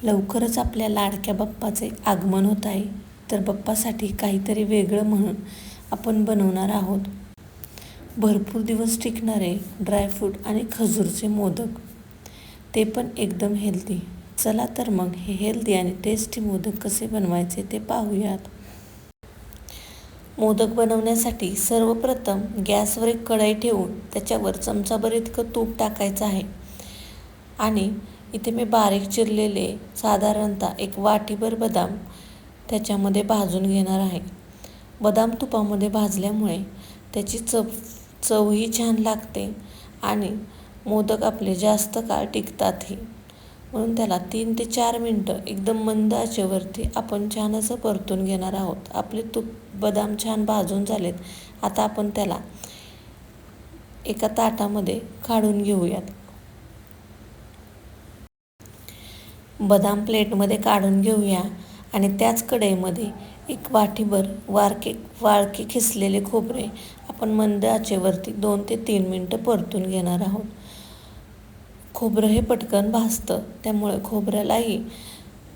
लवकरच आपल्या लाडक्या बाप्पाचे आगमन होत आहे, तर बाप्पासाठी काहीतरी वेगळं म्हणून आपण बनवणार आहोत भरपूर दिवस टिकणारे ड्रायफ्रूट आणि खजूरचे मोदक, ते पण एकदम हेल्दी. चला तर मग हे हेल्दी आणि टेस्टी मोदक कसे बनवायचे ते पाहूयात. मोदक बनवण्यासाठी सर्वप्रथम गॅसवर एक कढई ठेवून त्याच्यावर चमचाभर इतकं तूप टाकायचं आहे आणि इथे मी बारीक चिरलेले साधारणतः एक वाटीभर बदाम त्याच्यामध्ये भाजून घेणार आहे. बदाम तुपामध्ये भाजल्यामुळे त्याची चवही छान लागते आणि मोदक आपले जास्त काळ टिकतातही. म्हणून त्याला 3 ते 4 मिनटं एकदम मंद आचेवरती आपण छान असं परतून घेणार आहोत. आपले बदाम छान भाजून झालेत. आता आपण त्याला एका ताटामध्ये काढून घेऊयात. बदाम प्लेटमध्ये काढून घेऊया आणि त्याच कढईमध्ये एक वाटीभर वाळके खिसलेले खोबरे आपण मंद आचेवरती 2 ते 3 मिनटं परतून घेणार आहोत. खोबरं हे पटकन भाजतं, त्यामुळे खोबऱ्यालाही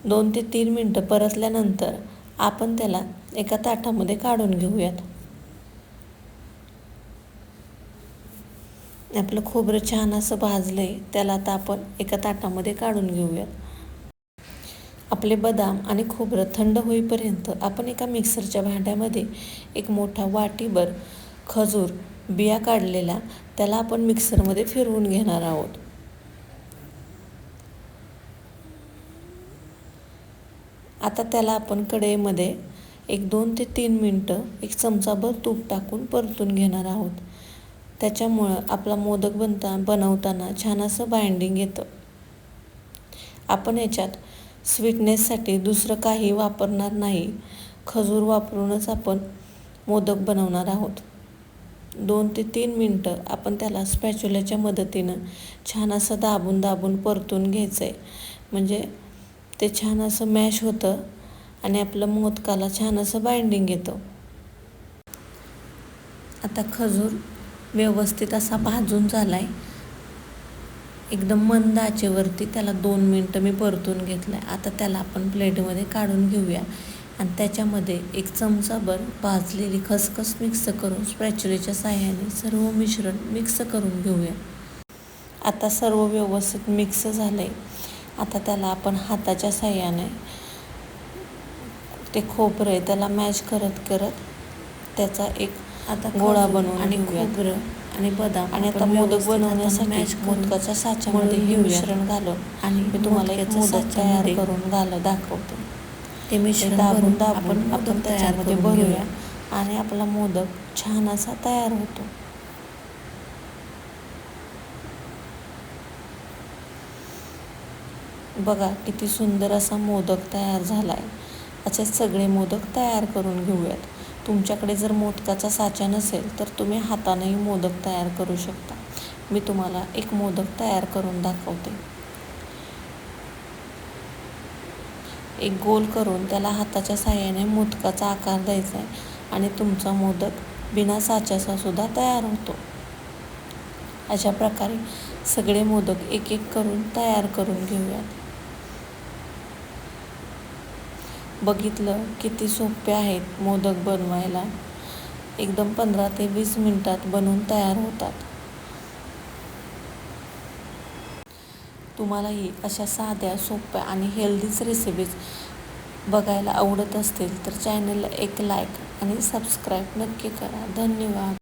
2 ते 3 मिनटं परतल्यानंतर आपण त्याला एका ताटामध्ये काढून घेऊयात. आपलं खोबरं छान असं भाजलंय, त्याला आता आपण एका ताटामध्ये काढून घेऊयात. आपले बदाम आणि खोबरं थंड होईपर्यंत आपण एका मिक्सरच्या भांड्यामध्ये एक मोठा वाटीभर खजूर बिया काढलेला त्याला आपण मिक्सरमध्ये फिरवून घेणार आहोत. आता त्याला आपण कढईमध्ये एक 2 ते 3 मिनटं एक चमचाभर तूप टाकून परतून घेणार आहोत. त्याच्यामुळं आपला मोदक बनवताना छान असं बाइंडिंग येतं. आपण याच्यात स्वीटनेससाठी दुसरं काही वापरणार नाही, खजूर वापरूनच आपण मोदक बनवणार आहोत. 2 ते 3 मिनटं आपण त्याला स्पॅच्युलाच्या मदतीनं छान असं दाबून परतून घ्यायचं आहे, म्हणजे ते छान असं मॅश होतं आणि आपलं मोदकाला छान असं बाइंडिंग येतं. आता खजूर व्यवस्थित असा भाजून झालाय. एकदम मंद आचेवरती त्याला 2 मिनटं मी परतून घेतलाय. आता त्याला आपण प्लेटमध्ये काढून घेऊया आणि त्याच्यामध्ये एक चमचाभर भाजलेली खसखस मिक्स करून स्पॅच्युलाच्या साहाय्याने सर्व मिश्रण मिक्स करून घेऊया. आता सर्व व्यवस्थित मिक्स झालंय. आता त्याला आपण हाताच्या साहाय्याने ते खोबरं आहे त्याला मॅश करत त्याचा एक आता गोळा बनवून आणि खोबरं आणि बदाम आणि आता मोदक बनवण्यासाठी मोदकाच्या साच्यामध्ये हे मिश्रण घालून आणि मी तुम्हाला एक मोदक तयार करून दाखवते. ते मिश्रण दाबून आपण त्याच्यामध्ये भरूया आणि आपला मोदक छान असा तयार होतो. बघा किती सुंदर असा मोदक तयार झालाय. असे सगळे मोदक तयार करून घेऊयात. तुमच्याकडे जर मोदकाचा साचा नसेल तर तुम्ही हातानेही मोदक तयार करू शकता. मी तुम्हाला एक मोदक तयार करून दाखवते. एक गोल करून त्याला हाताच्या साहाय्याने मोदकाचा आकार द्यायचा आहे आणि तुमचा मोदक बिना साच्याचा सुद्धा तयार होतो. अशा प्रकारे सगळे मोदक एक एक करून तयार करून घेऊयात. बघितलं किती सोपे आहेत मोदक बनवायला. एकदम 15 ते 20 मिनिटात बनवून तयार होतात. तुम्हालाही अशा साध्या सोप्या आणि हेल्दीच रेसिपीज बघायला आवडत असतील तर चॅनलला एक लाईक आणि सबस्क्राईब नक्की करा. धन्यवाद.